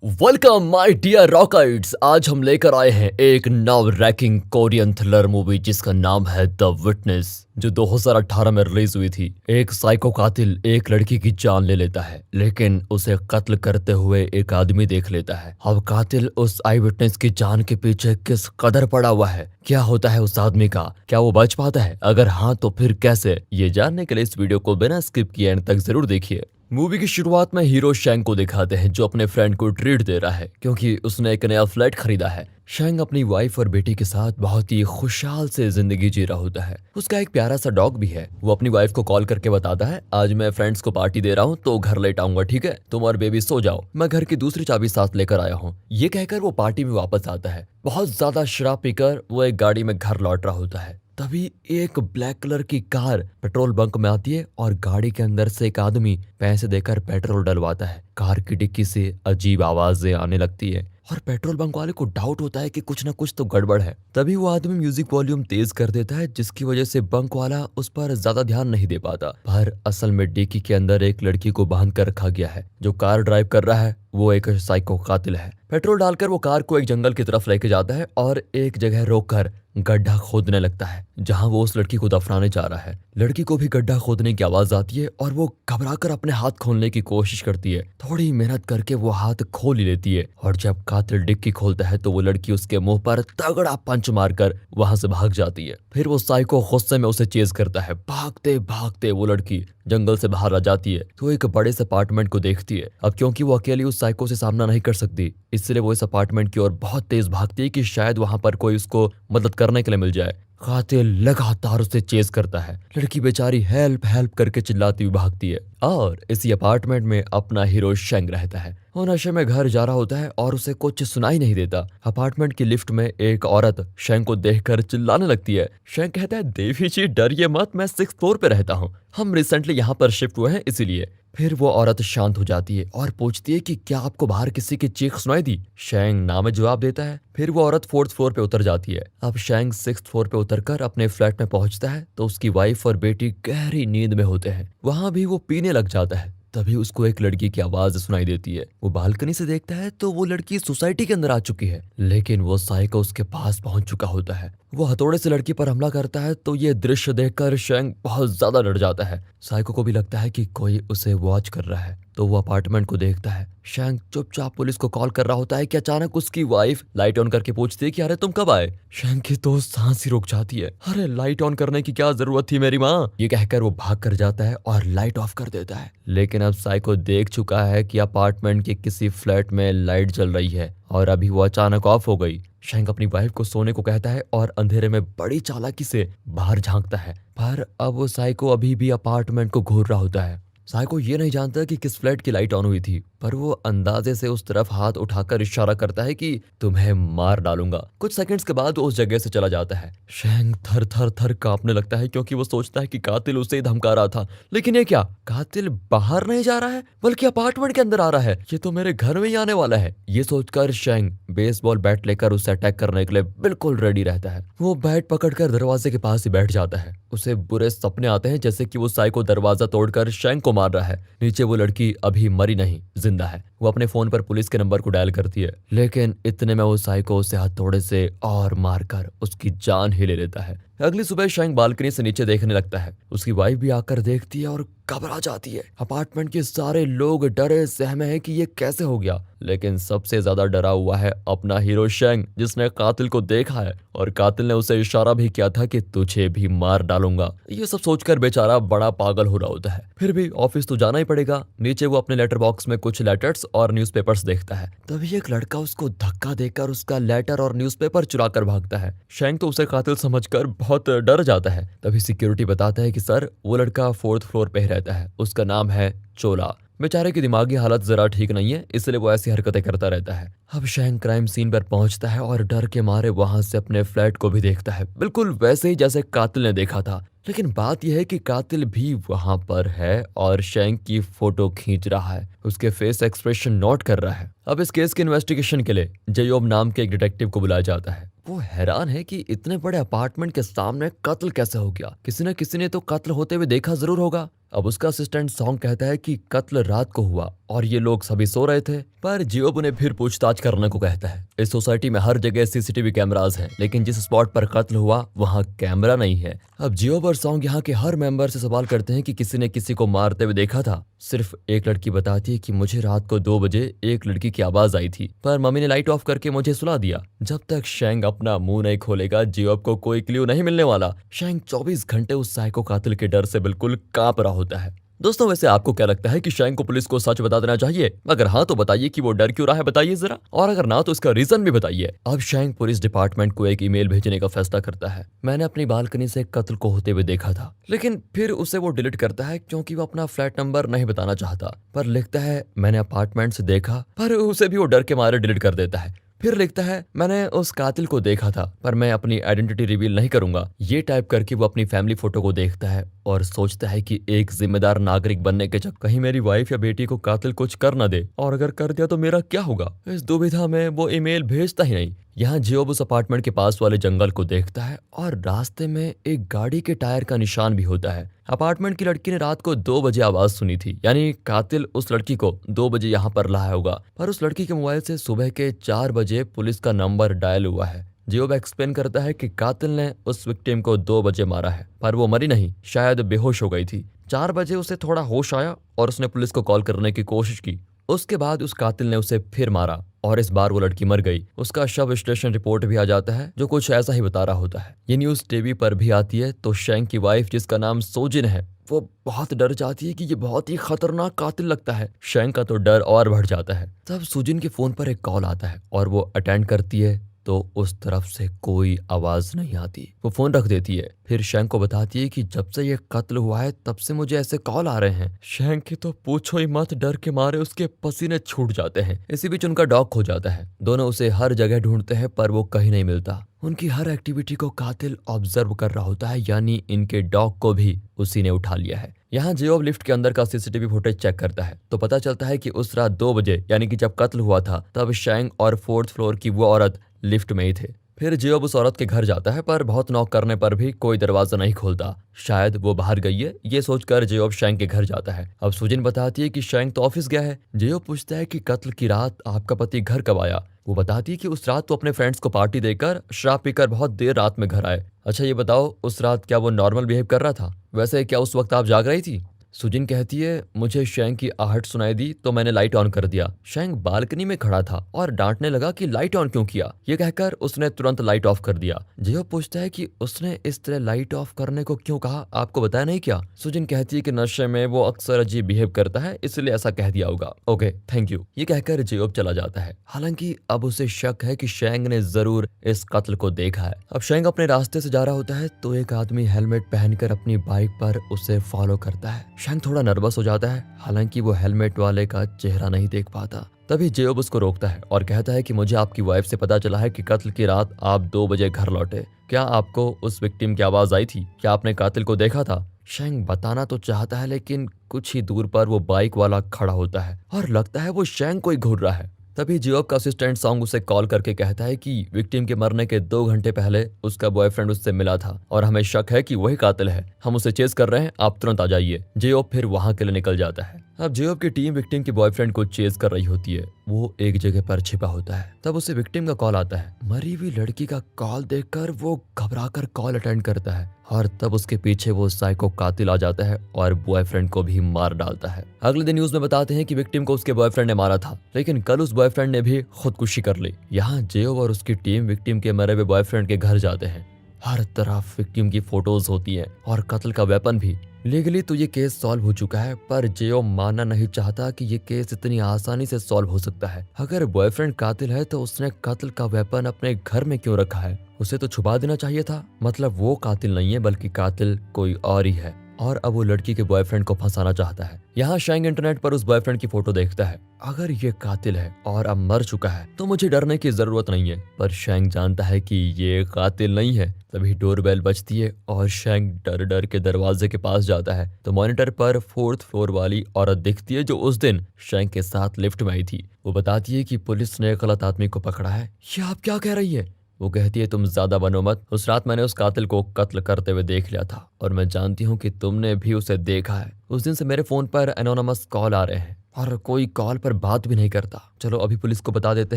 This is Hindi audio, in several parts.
Welcome my dear rockets. आज हम लेकर आए हैं एक नव रैकिंग कोरियन थ्रिलर मूवी जिसका नाम है द विटनेस, जो 2018 में रिलीज हुई थी। एक साइको कातिल एक लड़की की जान ले लेता है, लेकिन उसे कत्ल करते हुए एक आदमी देख लेता है। अब कातिल उस आई विटनेस की जान के पीछे किस कदर पड़ा हुआ है, क्या होता है उस आदमी का, क्या वो बच पाता है, अगर हाँ तो फिर कैसे, ये जानने के लिए इस वीडियो को बिना स्किप किए एंड तक जरूर देखिए। मूवी की शुरुआत में हीरो शैंग को दिखाते हैं जो अपने फ्रेंड को ट्रीट दे रहा है क्योंकि उसने एक नया फ्लैट खरीदा है। शैंग अपनी वाइफ और बेटी के साथ बहुत ही खुशहाल से जिंदगी जी रहा होता है। उसका एक प्यारा सा डॉग भी है। वो अपनी वाइफ को कॉल करके बताता है, आज मैं फ्रेंड्स को पार्टी दे रहा हूँ तो घर लेट आऊंगा, ठीक है, तुम और बेबी सो जाओ, मैं घर की दूसरी चाबी साथ लेकर आया हूँ। ये कहकर वो पार्टी में वापस आता है। बहुत ज्यादा शराब पीकर वो एक गाड़ी में घर लौट रहा होता है। तभी एक ब्लैक कलर की कार पेट्रोल बंक में आती है और गाड़ी के अंदर से एक आदमी पैसे देकर पेट्रोल डलवाता है। कार की डिक्की से अजीब आवाजें आने लगती है और पेट्रोल बंक वाले को डाउट होता है कि कुछ ना कुछ तो गड़बड़ है। तभी वो आदमी म्यूजिक वॉल्यूम तेज कर देता है, जिसकी वजह से बंक वाला उस पर ज्यादा ध्यान नहीं दे पाता। पर असल में डिक्की के अंदर एक लड़की को बांध कर रखा गया है। जो कार ड्राइव कर रहा है वो एक साइको कातिल है। पेट्रोल डालकर वो कार को एक जंगल की तरफ लेके जाता है और एक जगह रोककर गड्ढा खोदने लगता है जहां वो उस लड़की को दफनाने जा रहा है। लड़की को भी गड्ढा खोदने की आवाज आती है और वो घबराकर अपने हाथ खोलने की कोशिश करती है। थोड़ी मेहनत करके वो हाथ खोल ही लेती है और जब कातिल डिक्की खोलता है तो वो लड़की उसके मुंह पर तगड़ा पंच मारकर वहां से भाग जाती है। फिर वो साइको गुस्से में उसे चेज करता है। भागते भागते वो लड़की जंगल से बाहर आ जाती है तो एक बड़े से अपार्टमेंट को देखती है। अब क्योंकि वो अकेली उस साइको से सामना नहीं कर सकती, इसलिए वो इस अपार्टमेंट की ओर बहुत तेज भागती है कि शायद वहां पर कोई उसको मदद करने के लिए मिल जाए। कातिल लगातार उसे चेज करता है। लड़की बेचारी हेल्प हेल्प करके चिल्लाती हुई भागती है और इसी अपार्टमेंट में अपना हीरो शेंग रहता है। वो नशे में घर जा रहा होता है और उसे कुछ सुनाई नहीं देता। अपार्टमेंट की लिफ्ट में एक औरत शेंग को देखकर चिल्लाने लगती है। शेंग कहता है, देवी जी डरिए मत, मैं 6th फ्लोर पे रहता हूँ, हम रिसेंटली यहाँ पर शिफ्ट हुए हैं इसीलिए। फिर वो औरत शांत हो जाती है और पूछती है कि क्या आपको बाहर किसी की चीख सुनाई दी। शेंग ना में जवाब देता है। फिर वो औरत 4th फ्लोर पे उतर जाती है। अब शेंग 6th फ्लोर पे उतरकर अपने फ्लैट में पहुंचता है तो उसकी वाइफ और बेटी गहरी नींद में होते हैं। वहां भी वो पीने लग जाता है। तभी उसको एक लड़की की आवाज सुनाई देती है। वो बालकनी से देखता है तो वो लड़की सोसाइटी के अंदर आ चुकी है, लेकिन वो साइको उसके पास पहुंच चुका होता है। वो हथौड़े से लड़की पर हमला करता है तो ये दृश्य देखकर शेंग बहुत ज्यादा डर जाता है। साइको को भी लगता है कि कोई उसे वॉच कर रहा है तो वो अपार्टमेंट को देखता है। शेंग चुपचाप पुलिस को कॉल कर रहा होता है कि अचानक उसकी वाइफ लाइट ऑन करके पूछती है कि अरे तुम कब आए। शेंग की तो सांस ही रुक जाती है। अरे लाइट ऑन करने की क्या जरूरत थी मेरी माँ, ये कहकर वो भाग कर जाता है और लाइट ऑफ कर देता है। लेकिन अब साइको देख चुका है कि अपार्टमेंट के किसी फ्लैट में लाइट जल रही है और अभी वो अचानक ऑफ हो गई। शेंग अपनी वाइफ को सोने को कहता है और अंधेरे में बड़ी चालाकी से बाहर झांकता है। पर अब वो साइको अभी भी अपार्टमेंट को घूर रहा होता है। साइको ये नहीं जानता कि किस फ्लैट की लाइट ऑन हुई थी, पर वो अंदाजे से उस तरफ हाथ उठाकर इशारा करता है कि तुम्हें मार डालूंगा। कुछ सेकंड्स के बाद वो उस जगह से चला जाता है। शेंग थर थर थर कांपने लगता है क्योंकि वो सोचता है कि कातिल उसे ही धमका रहा था, लेकिन ये क्या, कातिल बाहर नहीं जा रहा है बल्कि अपार्टमेंट के अंदर आ रहा है, ये तो मेरे घर में ही आने वाला है। ये सोचकर शेंग बेसबॉल बैट लेकर उसे अटैक करने के लिए बिल्कुल रेडी रहता है। वो बैट पकड़कर दरवाजे के पास ही बैठ जाता है। उसे बुरे सपने आते हैं जैसे कि वो साइको दरवाजा तोड़कर शेंग को मार रहा है। नीचे वो लड़की अभी मरी नहीं, जिंदा है। वो अपने फोन पर पुलिस के नंबर को डायल करती है, लेकिन इतने में वो साइको उसे हथौड़े से और मारकर उसकी जान ही ले लेता है। अगली सुबह शेंग बालकनी से नीचे देखने लगता है। उसकी वाइफ भी आकर देखती है और घबरा जाती है। अपार्टमेंट के सारे लोग डरे सहमे हैं कि ये कैसे हो गया, लेकिन सबसे ज्यादा डरा हुआ है अपना हीरो शेंग, जिसने कातिल को देखा है और कातिल ने उसे इशारा भी किया था कि तुझे भी मार डालूंगा। ये सब सोचकर बेचारा बड़ा पागल हो रहा होता है। फिर भी ऑफिस तो जाना ही पड़ेगा। नीचे वो अपने लेटर बॉक्स में कुछ लेटर्स और न्यूज़पेपर्स देखता है। तभी एक लड़का उसको धक्का देकर उसका लेटर और न्यूज़पेपर चुरा कर भागता है। शेंग तो उसे कातिल समझकर बहुत डर जाता है। तभी सिक्योरिटी बताता है कि सर, वो लड़का 4th फ्लोर पे रहता है, उसका नाम है चोला। बेचारे की दिमागी हालत जरा ठीक नहीं है, इसलिए वो ऐसी हरकतें करता रहता है। अब शेंग क्राइम सीन पर पहुंचता है और डर के मारे वहां से अपने फ्लैट को भी देखता है, बिल्कुल वैसे ही जैसे कातिल ने देखा था। लेकिन बात यह है कि कातिल भी वहां पर है और शेंग की फोटो खींच रहा है, उसके फेस एक्सप्रेशन नोट कर रहा है। अब इस केस के इन्वेस्टिगेशन के लिए जयोब नाम के एक डिटेक्टिव को बुलाया जाता है। वो हैरान है कि इतने बड़े अपार्टमेंट के सामने कत्ल कैसे हो गया। किसी न किसी ने तो कत्ल होते हुए देखा जरूर होगा। अब उसका असिस्टेंट सॉन्ग कहता है कि कत्ल रात को हुआ और ये लोग सभी सो रहे थे, पर जियोब उन्हें फिर पूछताछ करने को कहता है। इस सोसाइटी में हर जगह सीसीटीवी कैमरास हैं, लेकिन जिस स्पॉट पर कत्ल हुआ वहाँ कैमरा नहीं है। अब जियोब और सॉन्ग यहाँ के हर मेंबर से सवाल करते हैं कि किसी ने किसी को मारते हुए देखा था। सिर्फ एक लड़की बताती है कि मुझे रात को 2 बजे एक लड़की की आवाज आई थी, पर मम्मी ने लाइट ऑफ करके मुझे सुला दिया। जब तक शैंग अपना मुंह नहीं खोलेगा जियोब को कोई क्ल्यू नहीं मिलने वाला। शैंग 24 घंटे उस साइको कातिल के डर से बिल्कुल कांप रहा होता है। दोस्तों, वैसे आपको क्या लगता है कि शैंग को पुलिस को सच बता देना चाहिए? अगर हाँ तो बताइए कि वो डर क्यों रहा है, बताइए जरा। और अगर ना तो इसका रीजन भी बताइए। अब शैंग पुलिस डिपार्टमेंट को एक ईमेल भेजने का फैसला करता है। मैंने अपनी बालकनी से कत्ल को होते हुए देखा था, लेकिन फिर उसे वो डिलीट करता है क्योंकि वो अपना फ्लैट नंबर नहीं बताना चाहता। पर लिखता है मैंने अपार्टमेंट से देखा, पर उसे भी वो डर के मारे डिलीट कर देता है। फिर लिखता है मैंने उस कातिल को देखा था, पर मैं अपनी आइडेंटिटी रिवील नहीं करूंगा। ये टाइप करके वो अपनी फैमिली फोटो को देखता है और सोचता है कि एक जिम्मेदार नागरिक बनने के चक्कर कहीं मेरी वाइफ या बेटी को कातिल कुछ कर न दे, और अगर कर दिया तो मेरा क्या होगा। इस दुविधा में वो ईमेल भेजता ही नहीं। यहाँ जियोब उस अपार्टमेंट के पास वाले जंगल को देखता है और रास्ते में एक गाड़ी के टायर का निशान भी होता है। अपार्टमेंट की लड़की ने रात को 2 बजे आवाज सुनी थी, यानी कातिल उस लड़की को 2 बजे यहाँ पर लाया होगा। पर उस लड़की के मोबाइल से सुबह के 4 बजे पुलिस का नंबर डायल हुआ है। जियोब एक्सप्लेन करता है कि कातिल ने उस विक्टिम को 2 बजे मारा है, पर वो मरी नहीं, शायद बेहोश हो गई थी। 4 बजे उसे थोड़ा होश आया और उसने पुलिस को कॉल करने की कोशिश की। उसके बाद उस कातिल ने उसे फिर मारा और इस बार वो लड़की मर गई। उसका शव स्टेशन रिपोर्ट भी आ जाता है जो कुछ ऐसा ही बता रहा होता है। ये न्यूज टीवी पर भी आती है तो शैंग की वाइफ, जिसका नाम सोजिन है, वो बहुत डर जाती है कि ये बहुत ही खतरनाक कातिल लगता है। शैंग का तो डर और बढ़ जाता है। तब सुजिन के फोन पर एक कॉल आता है और वो अटेंड करती है तो उस तरफ से कोई आवाज नहीं आती। वो फोन रख देती है। फिर शैंग को बताती है कि जब से ये कत्ल हुआ है तब से मुझे ऐसे कॉल आ रहे हैं। शैंग की तो पूछो ही मत, डर के मारे उसके पसीने छूट जाते हैं। इसी बीच उनका डॉग खो जाता है। दोनों उसे हर जगह ढूंढते हैं पर वो कहीं नहीं मिलता। उनकी हर एक्टिविटी को कातिल ऑब्जर्व कर रहा होता है, यानी इनके डॉग को भी उसी ने उठा लिया है। यहाँ जियोब लिफ्ट के अंदर का सीसीटीवी फुटेज चेक करता है तो पता चलता है कि उस रात 2 बजे यानी कि जब कत्ल हुआ था तब शैंग और 4th फ्लोर की वो औरत लिफ्ट में ही थे। फिर जियोब उस औरत के घर जाता है पर बहुत नॉक करने पर भी कोई दरवाजा नहीं खोलता। शायद वो बाहर गई है, ये सोचकर जियोब शैंग के घर जाता है। अब सुजिन बताती है कि शैंग तो ऑफिस गया है। जियोब पूछता है कि कत्ल की रात आपका पति घर कब आया। वो बताती है कि उस रात वो अपने फ्रेंड्स को पार्टी देकर शराब पीकर बहुत देर रात में घर आए। अच्छा ये बताओ, उस रात क्या वो नॉर्मल बिहेव कर रहा था? वैसे क्या उस वक्त आप जाग रही थी? सुजिन कहती है मुझे शैंग की आहट सुनाई दी तो मैंने लाइट ऑन कर दिया। शैंग बालकनी में खड़ा था और डांटने लगा कि लाइट ऑन क्यों किया। ये कहकर उसने तुरंत लाइट ऑफ कर दिया। जियोब पूछता है कि उसने इस तरह लाइट ऑफ करने को क्यों कहा, आपको बताया नहीं क्या? सुजिन कहती है कि नशे में वो अक्सर अजीब बिहेव करता है, इसलिए ऐसा कह दिया होगा। ओके थैंक यू, ये कहकर जियोब चला जाता है। हालांकि अब उसे शक है कि शैंग ने जरूर इस कत्ल को देखा है। अब शैंग अपने रास्ते से जा रहा होता है तो एक आदमी हेलमेट पहनकर अपनी बाइक पर उसे फॉलो करता है। शैंग थोड़ा नर्वस हो जाता है, हालांकि वो हेलमेट वाले का चेहरा नहीं देख पाता। तभी जियोब उसको रोकता है और कहता है कि मुझे आपकी वाइफ से पता चला है कि कत्ल की रात आप 2 बजे घर लौटे। क्या आपको उस विक्टिम की आवाज आई थी? क्या आपने कातिल को देखा था? शैंग बताना तो चाहता है लेकिन कुछ ही दूर पर वो बाइक वाला खड़ा होता है और लगता है वो शैंग को ही घूर रहा है। तभी जियोब का असिस्टेंट सॉन्ग उसे कॉल करके कहता है कि विक्टिम के मरने के 2 घंटे पहले उसका बॉयफ्रेंड उससे मिला था और हमें शक है कि वही कातिल है। हम उसे चेस कर रहे हैं, आप तुरंत आ जाइए। जियोब फिर वहां के लिए निकल जाता है। अब जियोब की टीम विक्टिम के बॉयफ्रेंड को चेस कर रही होती है। वो एक जगह पर छिपा होता है। तब उसे विक्टिम का कॉल आता है। मरी हुई लड़की का कॉल देखकर वो घबराकर कॉल अटेंड करता है और तब उसके पीछे वो साइको कातिल आ जाता है और बॉयफ्रेंड को भी मार डालता है। अगले दिन न्यूज में बताते हैं कि विक्टिम को उसके बॉयफ्रेंड ने मारा था, लेकिन कल उस बॉयफ्रेंड ने भी खुदकुशी कर ली। यहाँ जियोब और उसकी टीम विक्टिम के मरे हुए बॉयफ्रेंड के घर जाते हैं। हर तरफ विक्टिम की फोटोज होती हैं और कत्ल का वेपन भी। लीगली तो ये केस सॉल्व हो चुका है, पर जियोब मानना नहीं चाहता कि ये केस इतनी आसानी से सॉल्व हो सकता है। अगर बॉयफ्रेंड कातिल है तो उसने कत्ल का वेपन अपने घर में क्यों रखा है? उसे तो छुपा देना चाहिए था। मतलब वो कातिल नहीं है बल्कि कातिल कोई और ही है और अब वो लड़की के बॉयफ्रेंड को फंसाना चाहता है। यहाँ शैंग इंटरनेट पर उस बॉयफ्रेंड की फोटो देखता है। अगर ये कातिल है और अब मर चुका है तो मुझे डरने की जरूरत नहीं है, पर शैंग जानता है कि ये कातिल नहीं है। तभी डोरबेल बजती है और शैंग डर डर के दरवाजे के पास जाता है तो मॉनिटर पर 4th फ्लोर वाली औरत दिखती है जो उस दिन शैंग के साथ लिफ्ट में आई थी। वो बताती है कि पुलिस ने गलत आदमी को पकड़ा है। ये आप क्या कह रही है? वो कहती है तुम ज्यादा बनो मत, उस रात मैंने उस कातिल को कत्ल करते हुए देख लिया था और मैं जानती हूँ कि तुमने भी उसे देखा है। उस दिन से मेरे फोन पर एनोनिमस कॉल आ रहे हैं और कोई कॉल पर बात भी नहीं करता। चलो अभी पुलिस को बता देते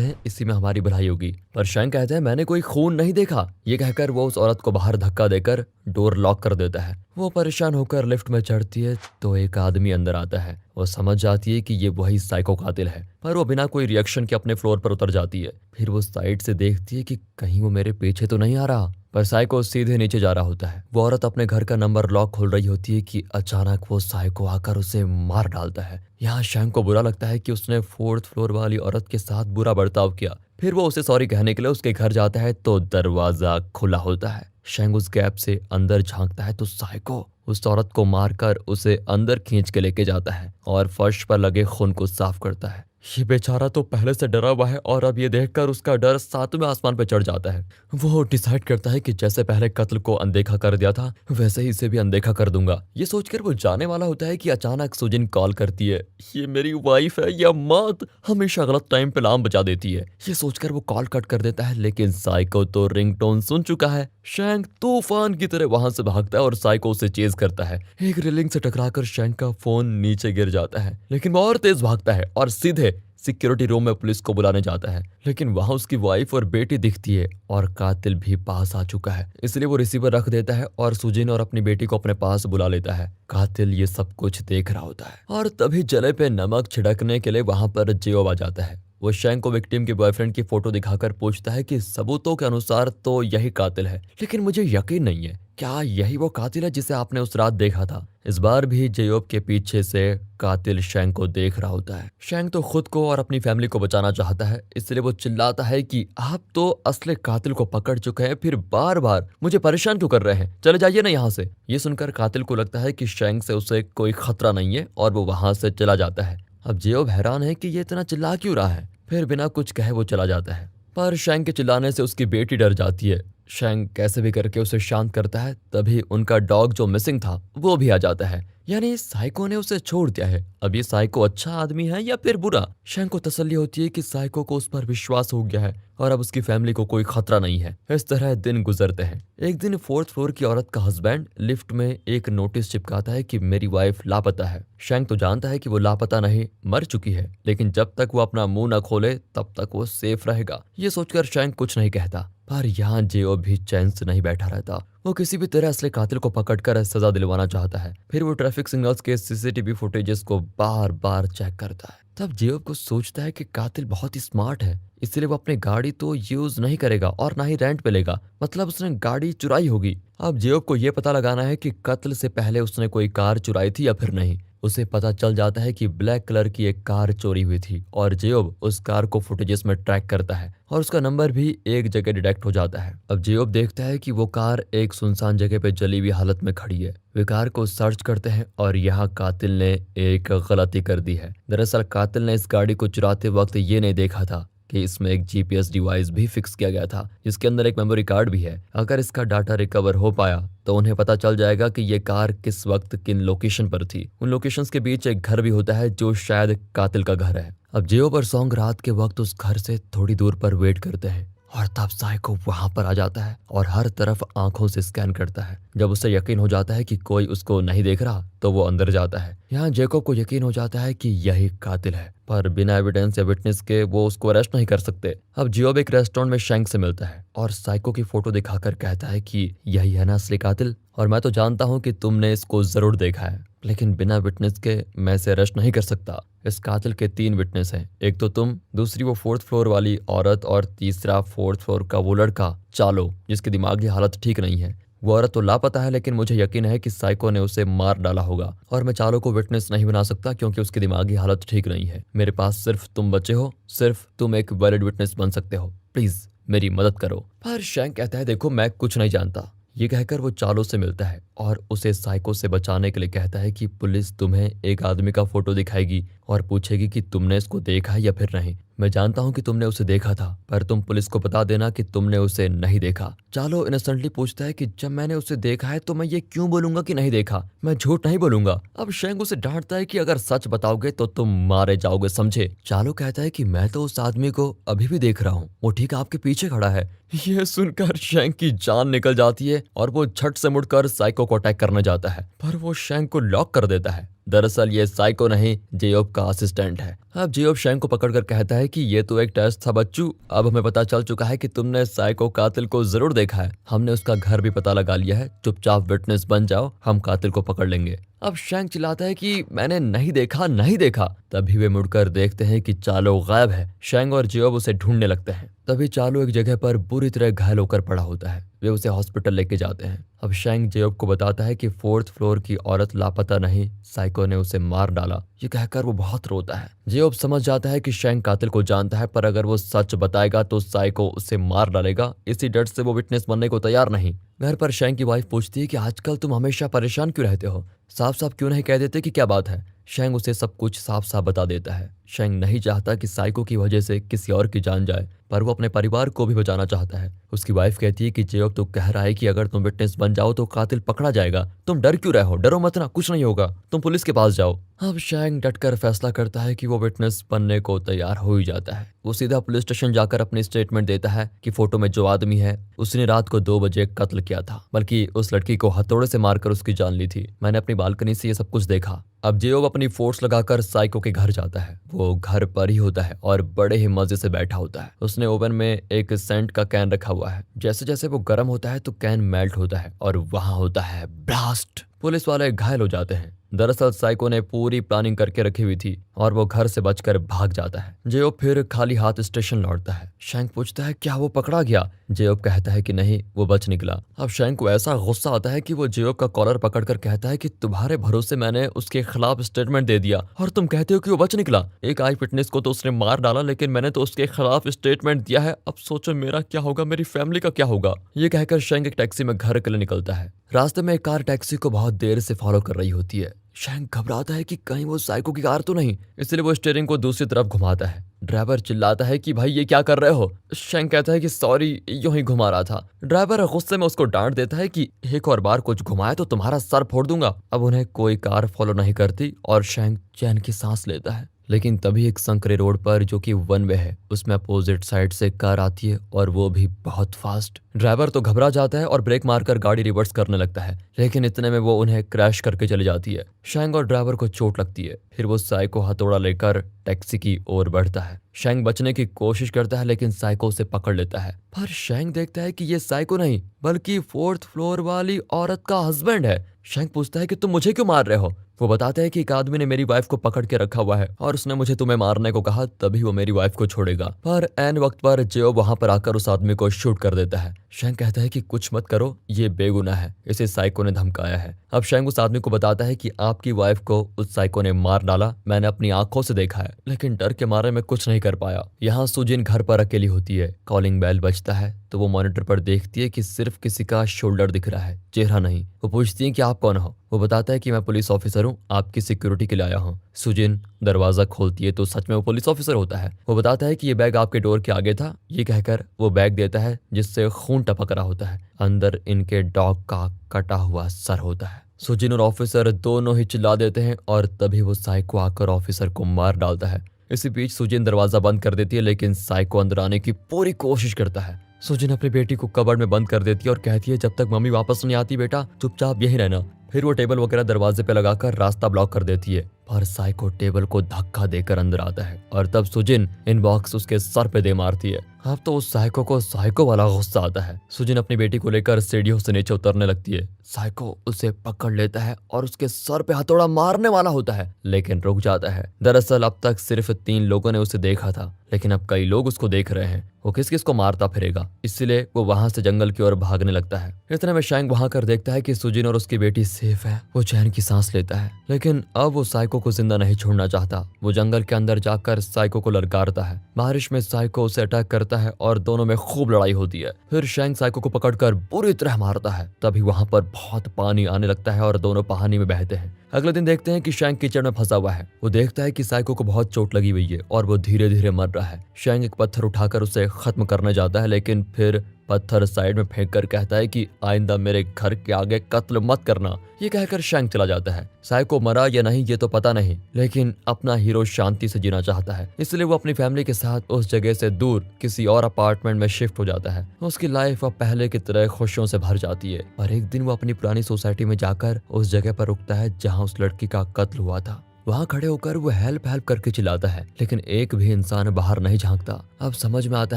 हैं, इसी में हमारी भलाई होगी। पर शैंक कहते हैं मैंने कोई खून नहीं देखा। ये कहकर वो उस औरत को बाहर धक्का देकर डोर लॉक कर देता है। वो परेशान होकर लिफ्ट में चढ़ती है तो एक आदमी अंदर आता है। वो समझ जाती है कि ये वही साइको कातिल है, पर वो बिना कोई रिएक्शन के अपने फ्लोर पर उतर जाती है। फिर वो साइड से देखती है कि कहीं वो मेरे पीछे तो नहीं आ रहा, पर साइको सीधे नीचे जा रहा होता है। वो औरत अपने घर का नंबर लॉक खोल रही होती है कि अचानक वो साइको आकर उसे मार डालता है। यहाँ शैंक को बुरा लगता है कि उसने 4th फ्लोर वाली औरत के साथ बुरा बर्ताव किया। फिर वो उसे सॉरी कहने के लिए उसके घर जाता है तो दरवाजा खुला होता है। शैंक उस गैप से अंदर झांकता है तो साइको उस औरत को मारकर उसे अंदर खींच के लेके जाता है और फर्श पर लगे खून को साफ करता है। ये बेचारा तो पहले से डरा हुआ है और अब ये देखकर उसका डर 7वें आसमान पर चढ़ जाता है। वो डिसाइड करता है कि जैसे पहले कत्ल को अनदेखा कर दिया था वैसे ही इसे भी अनदेखा कर दूंगा। ये सोचकर वो जाने वाला होता है कि अचानक सुजिन कॉल करती है। ये मेरी वाइफ है या मौत, हमेशा गलत टाइम पे अलार्म बजा देती है। ये सोचकर वो कॉल कट कर देता है, लेकिन साइको तो रिंगटोन सुन चुका है। शैंक तूफान की तरह वहां से भागता है और साइको उसे चेज करता है। एक रेलिंग से टकराकर शैंक का फोन नीचे गिर जाता है, लेकिन वो और तेज भागता है और सीधे सिक्योरिटी रूम में पुलिस को बुलाने जाता है। लेकिन वहां उसकी वाइफ और बेटी दिखती है और कातिल भी पास आ चुका है, इसलिए वो रिसीवर रख देता है और सुजिन और अपनी बेटी को अपने पास बुला लेता है। कातिल ये सब कुछ देख रहा होता है और तभी जले पे नमक छिड़कने के लिए वहां पर जियो आ जाता है। वो शैंक को विक्टिम के बॉयफ्रेंड की फोटो दिखाकर पूछता है कि सबूतों के अनुसार तो यही कातिल है, लेकिन मुझे यकीन नहीं है, क्या यही वो कातिल है जिसे आपने उस रात देखा था? इस बार भी जेयोब के पीछे से कातिल शैंक को देख रहा होता है। शैंक तो खुद को और अपनी फैमिली को बचाना चाहता है, इसलिए वो चिल्लाता है कि आप तो असली कातिल को पकड़ चुके हैं, फिर बार बार मुझे परेशान क्यों कर रहे हैं, चले जाइए ना यहाँ से। ये सुनकर कातिल को लगता है कि शैंक से उसे कोई खतरा नहीं है और वो वहां से चला जाता है। अब जेयोब हैरान है कि ये इतना चिल्ला क्यों रहा है, फिर बिना कुछ कहे वो चला जाता है। पर शैंक के चिल्लाने से उसकी बेटी डर जाती है। शैंक कैसे भी करके उसे शांत करता है, तभी उनका डॉग जो मिसिंग था वो भी आ जाता है। यानी साइको ने उसे छोड़ दिया है। अब ये साइको अच्छा आदमी है या फिर बुरा? शैंक को तसल्ली होती है कि साइको को उस पर विश्वास हो गया है और अब उसकी फैमिली को कोई खतरा नहीं है। इस तरह दिन गुजरते हैं। एक दिन 4th फ्लोर की औरत का हस्बैंड लिफ्ट में एक नोटिस चिपकाता है कि मेरी वाइफ लापता है। शैंक तो जानता है कि वो लापता नहीं, मर चुकी है, लेकिन जब तक वो अपना मुंह न खोले तब तक वो सेफ रहेगा। ये सोचकर शैंक कुछ नहीं कहता। पर यहाँ जेओ भी चैन से नहीं बैठा रहता। वो किसी भी तरह असली कातिल को पकड़कर सजा दिलवाना चाहता है। फिर वो ट्रैफिक सिग्नल्स के सीसीटीवी फुटेजेस को बार बार चेक करता है। तब जेओब को सोचता है कि कातिल बहुत ही स्मार्ट है, इसलिए वो अपनी गाड़ी तो यूज नहीं करेगा और ना ही रेंट पे लेगा, मतलब उसने गाड़ी चुराई होगी। अब जेओब को यह पता लगाना है कि कत्ल से पहले उसने कोई कार चुराई थी या फिर नहीं। उसे पता चल जाता है कि ब्लैक कलर की एक कार चोरी हुई थी और जेओब उस कार को फुटेजेस में ट्रैक करता है और उसका नंबर भी एक जगह डिटेक्ट हो जाता है। अब जेओब देखता है कि वो कार एक सुनसान जगह पे जली हुई हालत में खड़ी है। वे कार को सर्च करते हैं और यहाँ कातिल ने एक गलती कर दी है। दरअसल कातिल ने इस गाड़ी को चुराते वक्त ये नहीं देखा था कि इसमें एक जीपीएस डिवाइस भी फिक्स किया गया था, जिसके अंदर एक मेमोरी कार्ड भी है। अगर इसका डाटा रिकवर हो पाया तो उन्हें पता चल जाएगा कि ये कार किस वक्त किन लोकेशन पर थी। उन लोकेशंस के बीच एक घर भी होता है जो शायद कातिल का घर है। अब जेओब और सॉन्ग रात के वक्त उस घर से थोड़ी दूर पर वेट करते हैं और तब साइको वहां पर आ जाता है और हर तरफ आंखों से स्कैन करता है। जब उसे यकीन हो जाता है कि कोई उसको नहीं देख रहा तो वो अंदर जाता है। यहाँ जेकोब को यकीन हो जाता है कि यही कातिल है, पर बिना एविडेंस या विटनेस के वो उसको अरेस्ट नहीं कर सकते। अब जेओब एक रेस्टोरेंट में शैंक से मिलता है और साइको की फोटो दिखाकर कहता है कि यही है ना असली कातिल, और मैं तो जानता हूँ कि तुमने इसको जरूर देखा है, लेकिन बिना विटनेस के मैं इसे अरेस्ट नहीं कर सकता। इस कातिल के 3 विटनेस हैं, एक तो तुम, दूसरी वो 4th फ्लोर वाली औरत और तीसरा 4th फ्लोर का वो लड़का चालो जिसकी दिमागी हालत ठीक नहीं है। वो औरत तो लापता है, लेकिन मुझे यकीन है कि साइको ने उसे मार डाला होगा और मैं चालो को विटनेस नहीं बना सकता क्योंकि उसकी दिमागी हालत ठीक नहीं है। मेरे पास सिर्फ तुम बचे हो, सिर्फ तुम एक वैलिड विटनेस बन सकते हो, प्लीज मेरी मदद करो। पर शैंक कहता है देखो मैं कुछ नहीं जानता। ये कहकर वो चालो से मिलता है और उसे साइको से बचाने के लिए कहता है कि पुलिस तुम्हें एक आदमी का फोटो दिखाएगी और पूछेगी कि तुमने इसको देखा है या फिर नहीं। मैं जानता हूँ कि तुमने उसे देखा था, पर तुम पुलिस को बता देना कि तुमने उसे नहीं देखा। चालो इनोसेंटली पूछता है कि जब मैंने उसे देखा है तो मैं ये क्यों बोलूंगा कि नहीं देखा, मैं झूठ नहीं बोलूंगा। अब शेंग उसे डांटता है कि अगर सच बताओगे तो तुम मारे जाओगे, समझे। चालो कहता है कि मैं तो उस आदमी को अभी भी देख रहा हूँ, वो ठीक आपके पीछे खड़ा है। यह सुनकर शेंग की जान निकल जाती है और वो झट से मुड़कर साइको को अटैक करने जाता है, पर वो शेंग को लॉक कर देता है। दरअसल ये साइको नहीं, जेयोब का असिस्टेंट है। अब जेयोब शेंग को पकड़कर कहता है कि ये तो एक टेस्ट था बच्चू, अब हमें पता चल चुका है कि तुमने साइको कातिल को जरूर देखा है, हमने उसका घर भी पता लगा लिया है, चुपचाप विटनेस बन जाओ, हम कातिल को पकड़ लेंगे। अब शेंग चिल्लाता है कि मैंने नहीं देखा, नहीं देखा। तभी वे मुड़कर देखते हैं कि चालो गायब है। शेंग और जेयोब उसे ढूंढने लगते हैं। तभी चालो एक जगह पर बुरी तरह घायल होकर पड़ा होता है। वे उसे हॉस्पिटल लेके जाते हैं। अब शेंग जेयोब को बताता है कि 4th फ्लोर की औरत लापता नहीं, साइको ने उसे मार डाला। ये कहकर वो बहुत रोता है। जेयोब समझ जाता है कि शेंग कातिल को जानता है, पर अगर वो सच बताएगा तो साइको उसे मार डालेगा। इसी डर से वो विटनेस बनने को तैयार नहीं। घर पर शेंग की वाइफ पूछती है कि आजकल तुम हमेशा परेशान क्यों रहते हो, साफ साफ क्यों नहीं कह देते कि क्या बात है। शेंग उसे सब कुछ साफ साफ बता देता है। शेंग नहीं चाहता कि साइको की वजह से किसी और की जान जाए, पर वो अपने परिवार को भी बचाना चाहता है। उसकी वाइफ कहती है कि जेयोब तो कह रहा है कि अगर तुम विटनेस बन जाओ तो कातिल पकड़ा जाएगा, तुम डर क्यों रहे हो, डरो मत ना, कुछ नहीं होगा, तुम पुलिस के पास जाओ। अब शेंग डटकर फैसला करता है कि वो विटनेस बनने को तैयार हो ही जाता है। वो सीधा पुलिस स्टेशन जाकर अपनी स्टेटमेंट देता है कि फोटो में जो आदमी है उसने रात को 2 बजे कत्ल किया था, बल्कि उस लड़की को हथौड़े से मारकर उसकी जान ली थी। मैंने अपनी बालकनी से ये सब कुछ देखा। अब जेयोब अपनी फोर्स लगाकर साइको के घर जाता है। वो घर पर ही होता है और बड़े ही मजे से बैठा होता है। उसने ओवन में एक सेंट का कैन रखा हुआ है। जैसे जैसे वो गर्म होता है तो कैन मेल्ट होता है और वहां होता है ब्लास्ट। पुलिस वाले घायल हो जाते हैं। दरअसल साइको ने पूरी प्लानिंग करके रखी हुई थी और वो घर से बचकर भाग जाता है। जेयोब फिर खाली हाथ स्टेशन लौटता है। शेंग पूछता है क्या वो पकड़ा गया। जेयोब कहता है कि नहीं, वो बच निकला। अब शेंग को ऐसा गुस्सा आता है कि वो जेयोब का कॉलर पकड़कर कहता है कि तुम्हारे भरोसे मैंने उसके खिलाफ स्टेटमेंट दे दिया और तुम कहते हो कि वो बच निकला। एक आई विटनेस को तो उसने मार डाला, लेकिन मैंने तो उसके खिलाफ स्टेटमेंट दिया है। अब सोचो मेरा क्या होगा, मेरी फैमिली का क्या होगा। ये कहकर शेंग एक टैक्सी में घर के लिए निकलता है। रास्ते में एक कार टैक्सी को बहुत देर से फॉलो कर रही होती है। शेंग घबराता है कि कहीं वो साइको की कार तो नहीं, इसलिए वो स्टीयरिंग को दूसरी तरफ घुमाता है। ड्राइवर चिल्लाता है कि भाई ये क्या कर रहे हो। शेंग कहता है कि सॉरी, यूं ही घुमा रहा था। ड्राइवर गुस्से में उसको डांट देता है कि एक और बार कुछ घुमाए तो तुम्हारा सर फोड़ दूंगा। अब उन्हें कोई कार फॉलो नहीं करती और शेंग चैन की सांस लेता है। लेकिन तभी एक संकरे रोड पर, जो कि 1 वे है, उसमें अपोजिट साइड से कार आती है और वो भी बहुत फास्ट। ड्राइवर तो घबरा जाता है और ब्रेक मारकर गाड़ी रिवर्स करने लगता है, लेकिन इतने में वो उन्हें क्रैश करके चली जाती है। शेंग और ड्राइवर को चोट लगती है। फिर वो साइको हथौड़ा लेकर टैक्सी की ओर बढ़ता है। शेंग बचने की कोशिश करता है, लेकिन साइको उसे पकड़ लेता है। पर शेंग देखता है कि ये साइको नहीं, बल्कि 4th फ्लोर वाली औरत का हस्बैंड है। शेंग पूछता है कि तुम मुझे क्यों मार रहे हो। वो बताते हैं कि एक आदमी ने मेरी वाइफ को पकड़ के रखा हुआ है और उसने मुझे तुम्हें मारने को कहा, तभी वो मेरी वाइफ को छोड़ेगा। पर ऐन वक्त पर जेयोब वहां पर आकर उस आदमी को शूट कर देता है। शेंग कहता है कि कुछ मत करो, ये बेगुनाह है, इसे साइको ने धमकाया है। अब शेंग उस आदमी को बताता है कि आपकी वाइफ को उस साइको ने मार डाला, मैंने अपनी आंखों से देखा है, लेकिन डर के मारे मैं कुछ नहीं कर पाया। यहाँ सुजिन घर पर अकेली होती है। कॉलिंग बेल बजता है तो वो मॉनिटर पर देखती है कि सिर्फ किसी का शोल्डर दिख रहा है, चेहरा नहीं। वो पूछती है कि आप कौन हो। वो बताता है कि मैं पुलिस ऑफिसर हूँ, आपकी सिक्योरिटी के लिए आया हूँ। सुजिन दरवाजा खोलती है तो सच में वो पुलिस ऑफिसर होता है। वो बताता है कि ये बैग आपके डोर के आगे था। ये कहकर वो बैग देता है जिससे खून टपक रहा होता है। अंदर इनके डॉग का कटा हुआ सर होता है। सुजिन और ऑफिसर दोनों ही चिल्ला देते हैं और तभी वो साइको आकर ऑफिसर को मार डालता है। इसी बीच सुजिन दरवाजा बंद कर देती है, लेकिन साइको अंदर आने की पूरी कोशिश करता है। सुजिन अपनी बेटी को कबर्ड में बंद कर देती है और कहती है जब तक मम्मी वापस नहीं आती बेटा चुपचाप यहीं रहना। फिर वो टेबल वगैरह दरवाजे पे लगाकर रास्ता ब्लॉक कर देती है, पर साइको टेबल को धक्का देकर अंदर आता है और तब सुजिन इनबॉक्स उसके सर पे दे मारती है। अब तो उस साइको को साइको वाला गुस्सा आता है। सुजिन अपनी बेटी को लेकर सीढ़ियों से नीचे उतरने लगती है। साइको उसे पकड़ लेता है और उसके सर पे हथौड़ा मारने वाला होता है, लेकिन रुक जाता है। दरअसल अब तक सिर्फ 3 लोगों ने उसे देखा था, लेकिन अब कई लोग उसको देख रहे हैं। वो किस किस को मारता फिरेगा, इसलिए वो वहां से जंगल की ओर भागने लगता है। इतने में शेंग वहां कर देखता है कि सुजिन और उसकी बेटी सेफ है। वो चैन की सांस लेता है, लेकिन अब वो साइको को जिंदा नहीं छोड़ना चाहता। वो जंगल के अंदर जाकर साइको को ललकारता है। बारिश में साइको उसे अटैक करता है और दोनों में खूब लड़ाई होती है। फिर शेंग साइको को पकड़कर बुरी तरह मारता है। तभी वहां पर बहुत पानी आने लगता है और दोनों पानी में बहते हैं। अगले दिन देखते हैं कि शैंक कीचड़ में फंसा हुआ है। वो देखता है कि साइको को बहुत चोट लगी हुई है और वो धीरे धीरे मर रहा है। शैंक एक पत्थर उठाकर उसे खत्म करना चाहता है, लेकिन फिर पत्थर साइड में फेंक कर कहता है कि आइंदा मेरे घर के आगे कत्ल मत करना। ये कहकर शैंक चला जाता है। साइको मरा या नहीं ये तो पता नहीं, लेकिन अपना हीरो शांति से जीना चाहता है, इसलिए वो अपनी फैमिली के साथ उस जगह से दूर किसी और अपार्टमेंट में शिफ्ट हो जाता है। उसकी लाइफ अब पहले की तरह खुशियों से भर जाती है। और एक दिन वो अपनी पुरानी सोसाइटी में जाकर उस जगह पर रुकता है जहाँ उस लड़की का कत्ल हुआ था। वहाँ खड़े होकर वो हेल्प हेल्प करके चिल्लाता है, लेकिन एक भी इंसान बाहर नहीं झांकता। अब समझ में आता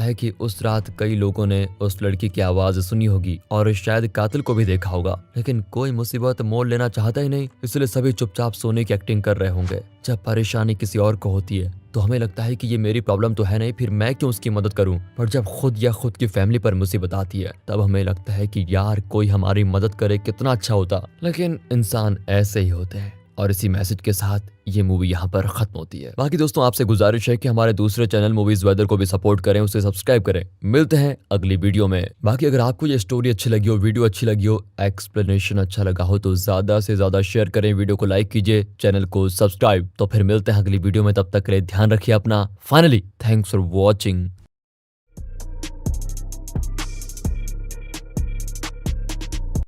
है कि उस रात कई लोगों ने उस लड़की की आवाज सुनी होगी और शायद कातिल को भी देखा होगा, लेकिन कोई मुसीबत मोल लेना चाहता ही नहीं, इसलिए सभी चुपचाप सोने की एक्टिंग कर रहे होंगे। जब परेशानी किसी और को होती है तो हमें लगता है कि ये मेरी प्रॉब्लम तो है नहीं, फिर मैं क्यों उसकी मदद करूं। पर जब खुद या खुद की फैमिली पर मुसीबत आती है तब हमें लगता है कि यार कोई हमारी मदद करे कितना अच्छा होता, लेकिन इंसान ऐसे ही होते हैं। और इसी मैसेज के साथ ये मूवी यहाँ पर खत्म होती है। बाकी दोस्तों आपसे गुजारिश है कि हमारे दूसरे चैनल मूवीज वेदर को भी सपोर्ट करें, उसे सब्सक्राइब करें। मिलते हैं अगली वीडियो में। बाकी अगर आपको ये स्टोरी अच्छी लगी हो, वीडियो अच्छी लगी हो, एक्सप्लेनेशन अच्छा लगा हो तो ज्यादा से ज्यादा शेयर करें, वीडियो को लाइक कीजिए, चैनल को सब्सक्राइब। तो फिर मिलते हैं अगली वीडियो में, तब तक के लिए ध्यान रखिए अपना। Finally thanks for watching.